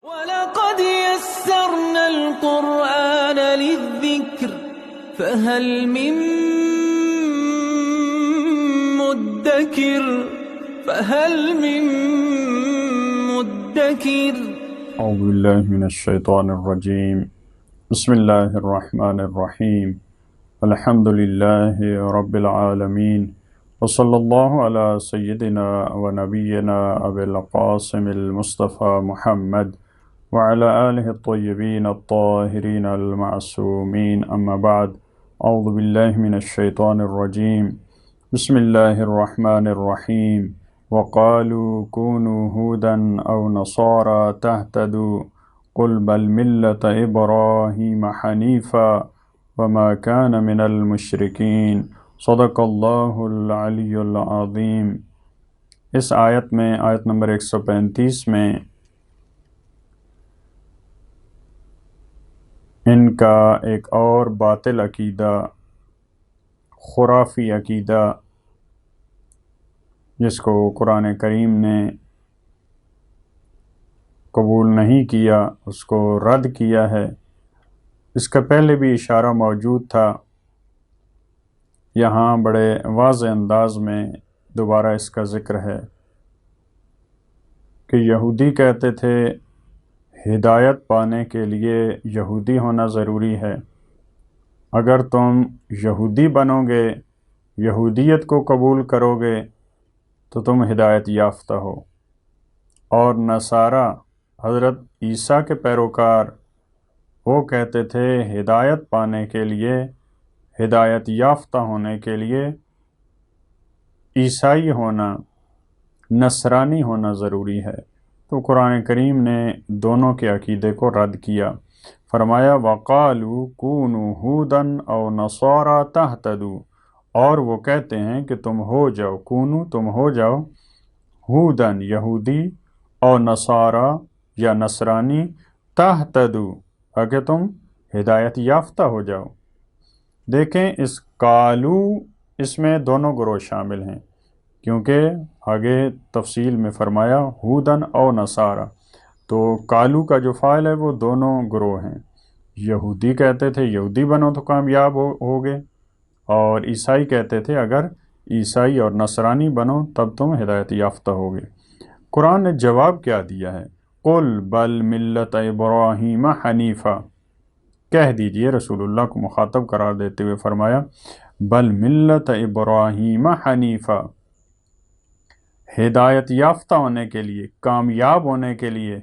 وَلَقَدْ يَسَّرْنَا الْقُرْآنَ لِلذِّكْرِ فَهَلْ مِن مُّدَّكِرٍ اعوذ باللہ من الشیطان الرجیم بسم اللہ الرحمن الرحیم الحمد للہ رب العالمین وصلی اللہ علی سیدنا و نبینا ابی القاسم المصطفى محمد وعلى آلہ الطیبین الطاہرین المعصومین اما بعد اعوذ باللہ من الشیطان الرجیم بسم اللہ الرحمن الرحیم وقالوا كونوا هودا أو نصارى تهتدوا قل بل ملة إبراهيم حنيفا وما كان من المشركين صدق اللہ العلی العظیم۔ اس آیت میں آیت نمبر 135 میں ان کا ایک اور باطل عقیدہ، خرافی عقیدہ، جس کو قرآن کریم نے قبول نہیں کیا، اس کو رد کیا ہے، اس کا پہلے بھی اشارہ موجود تھا۔ یہاں بڑے واضح انداز میں دوبارہ اس کا ذکر ہے کہ یہودی کہتے تھے ہدایت پانے کے لیے یہودی ہونا ضروری ہے، اگر تم یہودی بنو گے، یہودیت کو قبول کرو گے تو تم ہدایت یافتہ ہو۔ اور نصارہ، حضرت عیسیٰ کے پیروکار، وہ کہتے تھے ہدایت پانے کے لیے، ہدایت یافتہ ہونے کے لیے عیسائی ہونا، نصرانی ہونا ضروری ہے۔ تو قرآن کریم نے دونوں کے عقیدے کو رد کیا، فرمایا وَقَالُوا كُونُوا هُودًا أَوْ نَصَارَىٰ تَهْتَدُوا، اور وہ کہتے ہیں کہ تم ہو جاؤ، کونو تم ہو جاؤ، ہودن یہودی، اور نصارہ یا نصرانی، تہتدو تاکہ تم ہدایت یافتہ ہو جاؤ۔ دیکھیں اس قالو، اس میں دونوں گروہ شامل ہیں، کیونکہ آگے تفصیل میں فرمایا ہودن اور نصارہ، تو قالو کا جو فاعل ہے وہ دونوں گروہ ہیں۔ یہودی کہتے تھے یہودی بنو تو کامیاب ہوگے، اور عیسائی کہتے تھے اگر عیسائی اور نصرانی بنو تب تم ہدایت یافتہ ہوگے۔ قرآن نے جواب کیا دیا ہے؟ قل بل ملت ابراہیم حنیفا، کہہ دیجئے، رسول اللہ کو مخاطب قرار دیتے ہوئے فرمایا بل ملت ابراہیم حنیفا، ہدایت یافتہ ہونے کے لیے، کامیاب ہونے کے لیے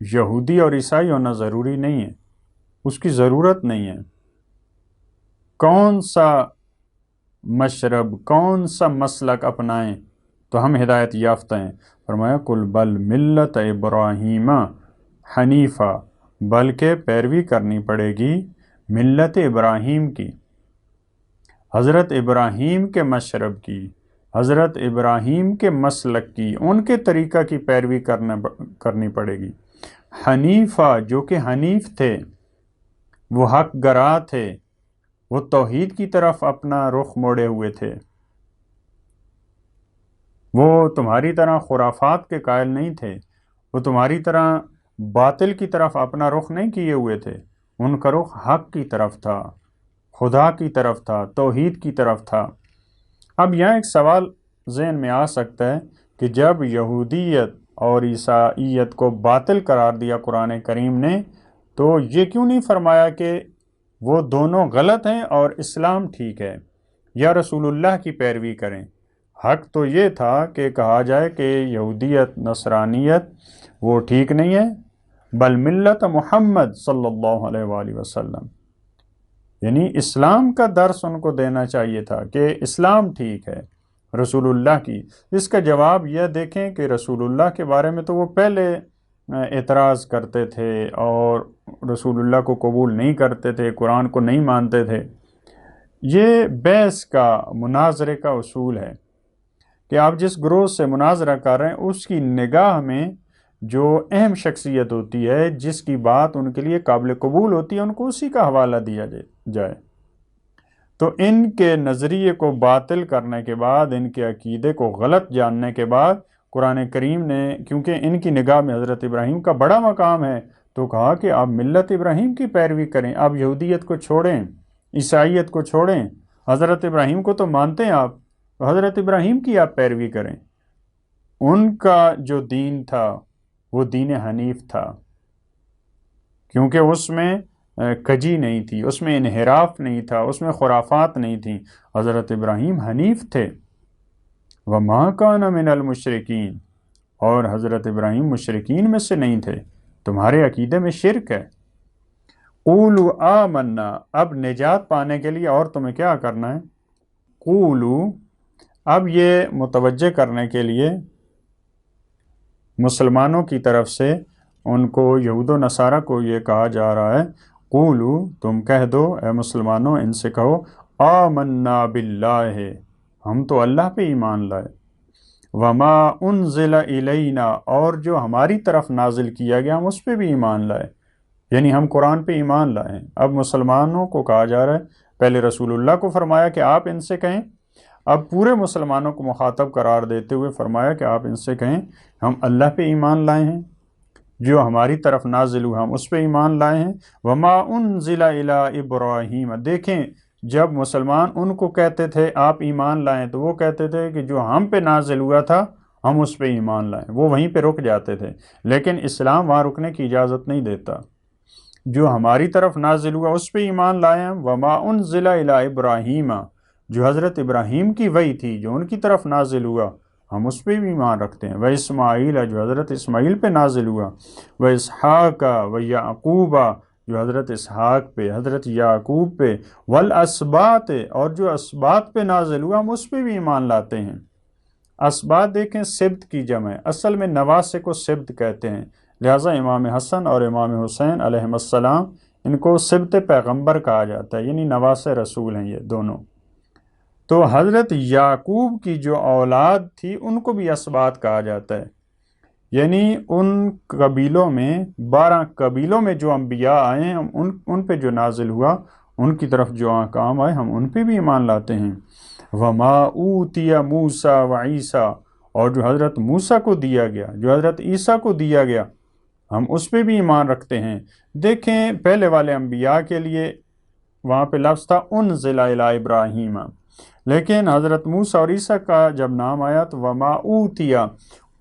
یہودی اور عیسائی ہونا ضروری نہیں ہے، اس کی ضرورت نہیں ہے۔ کون سا مشرب، کون سا مسلک اپنائیں تو ہم ہدایت یافتہ ہیں؟ فرمایا قل بل ملت ابراہیم حنیفا، بلکہ پیروی کرنی پڑے گی ملت ابراہیم کی، حضرت ابراہیم کے مشرب کی، حضرت ابراہیم کے مسلک کی، ان کے طریقہ کی پیروی کرنی پڑے گی۔ حنیفہ، جو کہ حنیف تھے، وہ حق گراں تھے، وہ توحید کی طرف اپنا رخ موڑے ہوئے تھے، وہ تمہاری طرح خرافات کے قائل نہیں تھے، وہ تمہاری طرح باطل کی طرف اپنا رخ نہیں کیے ہوئے تھے، ان کا رخ حق کی طرف تھا، خدا کی طرف تھا، توحید کی طرف تھا۔ اب یہاں ایک سوال ذہن میں آ سکتا ہے کہ جب یہودیت اور عیسائیت کو باطل قرار دیا قرآن کریم نے، تو یہ کیوں نہیں فرمایا کہ وہ دونوں غلط ہیں اور اسلام ٹھیک ہے، یا رسول اللہ کی پیروی کریں؟ حق تو یہ تھا کہ کہا جائے کہ یہودیت، نصرانیت وہ ٹھیک نہیں ہے، بل ملت محمد صلی اللہ علیہ وآلہ وسلم، یعنی اسلام کا درس ان کو دینا چاہیے تھا کہ اسلام ٹھیک ہے، رسول اللہ کی۔ اس کا جواب یہ دیکھیں کہ رسول اللہ کے بارے میں تو وہ پہلے اعتراض کرتے تھے اور رسول اللہ کو قبول نہیں کرتے تھے، قرآن کو نہیں مانتے تھے۔ یہ بحث کا، مناظرے کا اصول ہے کہ آپ جس گروہ سے مناظرہ کر رہے ہیں اس کی نگاہ میں جو اہم شخصیت ہوتی ہے، جس کی بات ان کے لیے قابل قبول ہوتی ہے، ان کو اسی کا حوالہ دیا جائے۔ تو ان کے نظریے کو باطل کرنے کے بعد، ان کے عقیدے کو غلط جاننے کے بعد قرآن کریم نے کیونکہ ان کی نگاہ میں حضرت ابراہیم کا بڑا مقام ہے تو کہا کہ آپ ملت ابراہیم کی پیروی کریں، آپ یہودیت کو چھوڑیں، عیسائیت کو چھوڑیں، حضرت ابراہیم کو تو مانتے ہیں آپ، تو حضرت ابراہیم کی آپ پیروی کریں۔ ان کا جو دین تھا وہ دین حنیف تھا، کیونکہ اس میں کجی نہیں تھی، اس میں انحراف نہیں تھا، اس میں خرافات نہیں تھیں۔ حضرت ابراہیم حنیف تھے۔ وَمَا كَانَ مِنَ الْمُشْرِكِينَ، اور حضرت ابراہیم مشرکین میں سے نہیں تھے۔ تمہارے عقیدے میں شرک ہے۔ قُولُوا آمَنَّا، اب نجات پانے کے لیے اور تمہیں کیا کرنا ہے؟ قُولُوا، اب یہ متوجہ کرنے کے لیے مسلمانوں کی طرف سے ان کو، یہود و نصارہ کو یہ کہا جا رہا ہے، قولو، تم کہہ دو اے مسلمانوں، ان سے کہو آمنا باللہ، ہم تو اللہ پہ ایمان لائے، وما انزل الینا، اور جو ہماری طرف نازل کیا گیا ہم اس پہ بھی ایمان لائے، یعنی ہم قرآن پہ ایمان لائے ہیں۔ اب مسلمانوں کو کہا جا رہا ہے، پہلے رسول اللہ کو فرمایا کہ آپ ان سے کہیں، اب پورے مسلمانوں کو مخاطب قرار دیتے ہوئے فرمایا کہ آپ ان سے کہیں ہم اللہ پہ ایمان لائے ہیں، جو ہماری طرف نازل ہوا ہم اس پہ ایمان لائے ہیں۔ وما انزل الی ابراہیم، دیکھیں جب مسلمان ان کو کہتے تھے آپ ایمان لائیں تو وہ کہتے تھے کہ جو ہم پہ نازل ہوا تھا ہم اس پہ ایمان لائیں، وہ وہیں پہ رک جاتے تھے، لیکن اسلام وہاں رکنے کی اجازت نہیں دیتا۔ جو ہماری طرف نازل ہوا اس پہ ایمان لائے ہیں۔ وما انزل الی ابراہیم، جو حضرت ابراہیم کی وحی تھی جو ان کی طرف نازل ہوا ہم اس پہ بھی ایمان رکھتے ہیں۔ واسماعیل، جو حضرت اسماعیل پہ نازل ہوا، واسحاق ویعقوب، جو حضرت اسحاق پہ، حضرت یعقوب پہ، والاسباط، اور جو اسباط پہ نازل ہوا ہم اس پہ بھی ایمان لاتے ہیں۔ اسباط دیکھیں سبت کی جمع ہے، اصل میں نواسے کو سبت کہتے ہیں، لہٰذا امام حسن اور امام حسین علیہ السلام ان کو سبت پیغمبر کہا جاتا ہے، یعنی نواسے رسول ہیں یہ دونوں۔ تو حضرت یعقوب کی جو اولاد تھی ان کو بھی اسباط کہا جاتا ہے، یعنی ان قبیلوں میں 12 قبیلوں میں جو انبیاء آئے ہیں ان پہ جو نازل ہوا، ان کی طرف جو احکام آئے ہم ان پہ بھی ایمان لاتے ہیں۔ وما اوتی موسیٰ وعیسیٰ، اور جو حضرت موسیٰ کو دیا گیا، جو حضرت عیسیٰ کو دیا گیا ہم اس پہ بھی ایمان رکھتے ہیں۔ دیکھیں پہلے والے انبیاء کے لیے وہاں پہ لفظ تھا انزل الی ابراہیم، لیکن حضرت موسیٰ اور عیسیٰ کا جب نام آیا تو وما اوتیا،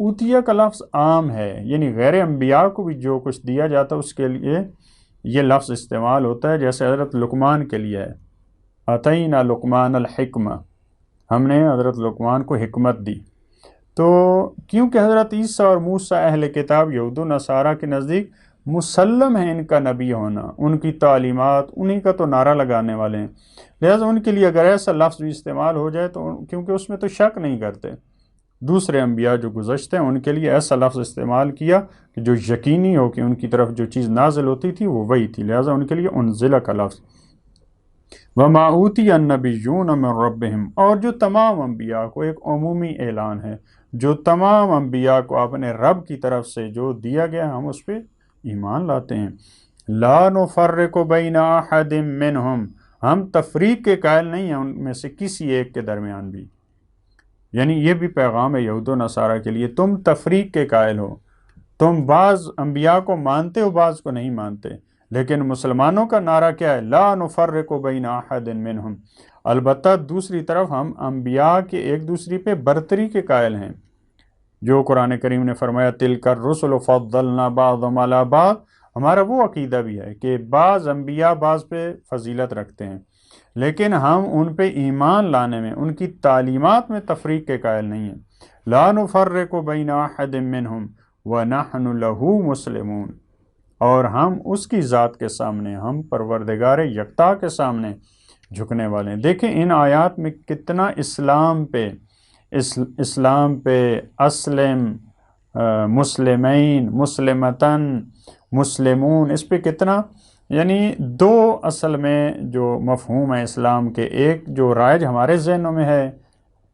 اوتیا کا لفظ عام ہے، یعنی غیر انبیاء کو بھی جو کچھ دیا جاتا ہے اس کے لیے یہ لفظ استعمال ہوتا ہے، جیسے حضرت لقمان کے لیے ہے، اتینا لقمان الحکمہ، ہم نے حضرت لقمان کو حکمت دی۔ تو کیونکہ حضرت عیسیٰ اور موسیٰ اہل کتاب یہود و نصارہ کے نزدیک مسلم ہے ان کا نبی ہونا، ان کی تعلیمات انہی کا تو نعرہ لگانے والے ہیں، لہٰذا ان کے لیے اگر ایسا لفظ بھی استعمال ہو جائے تو کیونکہ اس میں تو شک نہیں کرتے، دوسرے انبیاء جو گزشتے ہیں ان کے لیے ایسا لفظ استعمال کیا کہ جو یقینی ہو کہ ان کی طرف جو چیز نازل ہوتی تھی وہ وہی تھی، لہٰذا ان کے لیے انزلہ کا لفظ۔ وما اوتی النبیون من ربہم، اور جو تمام انبیاء کو، ایک عمومی اعلان ہے، جو تمام انبیاء کو اپنے رب کی طرف سے جو دیا گیا ہم اس پہ ایمان لاتے ہیں۔ لا نفرق بین احد منہم، ہم تفریق کے قائل نہیں ہیں ان میں سے کسی ایک کے درمیان بھی، یعنی یہ بھی پیغام ہے یہود و نصارہ کے لیے، تم تفریق کے قائل ہو، تم بعض انبیاء کو مانتے ہو بعض کو نہیں مانتے، لیکن مسلمانوں کا نعرہ کیا ہے؟ لا نفرق بین احد منہم، البتہ دوسری طرف ہم انبیاء کے ایک دوسری پہ برتری کے قائل ہیں، جو قرآن کریم نے فرمایا تلک الرسل فضلنا بعضهم علی بعض، ہمارا وہ عقیدہ بھی ہے کہ بعض انبیاء بعض پہ فضیلت رکھتے ہیں، لیکن ہم ان پہ ایمان لانے میں، ان کی تعلیمات میں تفریق کے قائل نہیں ہیں۔ لا نفرق بین احد منہم ونحن لہ مسلمون، اور ہم اس کی ذات کے سامنے، ہم پروردگار یکتا کے سامنے جھکنے والے ہیں۔ دیکھیں ان آیات میں کتنا اسلام پہ اسلم، مسلمین، مسلمتن، مسلمون، اس پہ کتنا، یعنی دو اصل میں جو مفہوم ہے اسلام کے، ایک جو رائج ہمارے ذہنوں میں ہے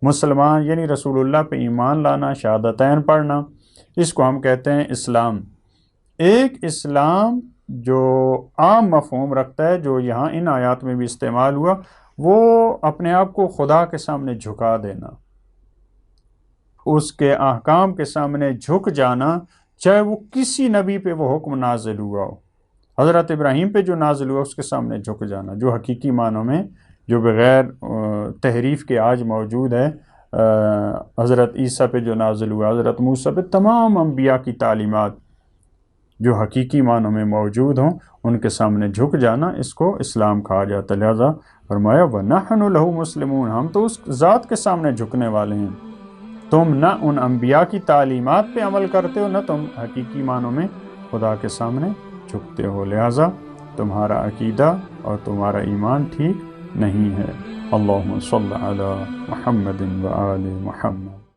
مسلمان یعنی رسول اللہ پہ ایمان لانا، شہادتین پڑھنا، اس کو ہم کہتے ہیں اسلام۔ ایک اسلام جو عام مفہوم رکھتا ہے، جو یہاں ان آیات میں بھی استعمال ہوا، وہ اپنے آپ کو خدا کے سامنے جھکا دینا، اس کے احکام کے سامنے جھک جانا، چاہے وہ کسی نبی پہ وہ حکم نازل ہوا ہو۔ حضرت ابراہیم پہ جو نازل ہوا اس کے سامنے جھک جانا، جو حقیقی معنوں میں جو بغیر تحریف کے آج موجود ہے۔ حضرت عیسیٰ پہ جو نازل ہوا، حضرت موسیٰ پہ، تمام انبیاء کی تعلیمات جو حقیقی معنوں میں موجود ہوں ان کے سامنے جھک جانا، اس کو اسلام کہا جاتا ہے۔ لہذا فرمایا وَنَحْنُ لَهُ مُسْلِمُونَ، ہم تو اس ذات کے سامنے جھکنے والے ہیں۔ تم نہ ان انبیاء کی تعلیمات پہ عمل کرتے ہو، نہ تم حقیقی معنوں میں خدا کے سامنے جھکتے ہو، لہذا تمہارا عقیدہ اور تمہارا ایمان ٹھیک نہیں ہے۔ اللہم صلی علی محمد و آل محمد۔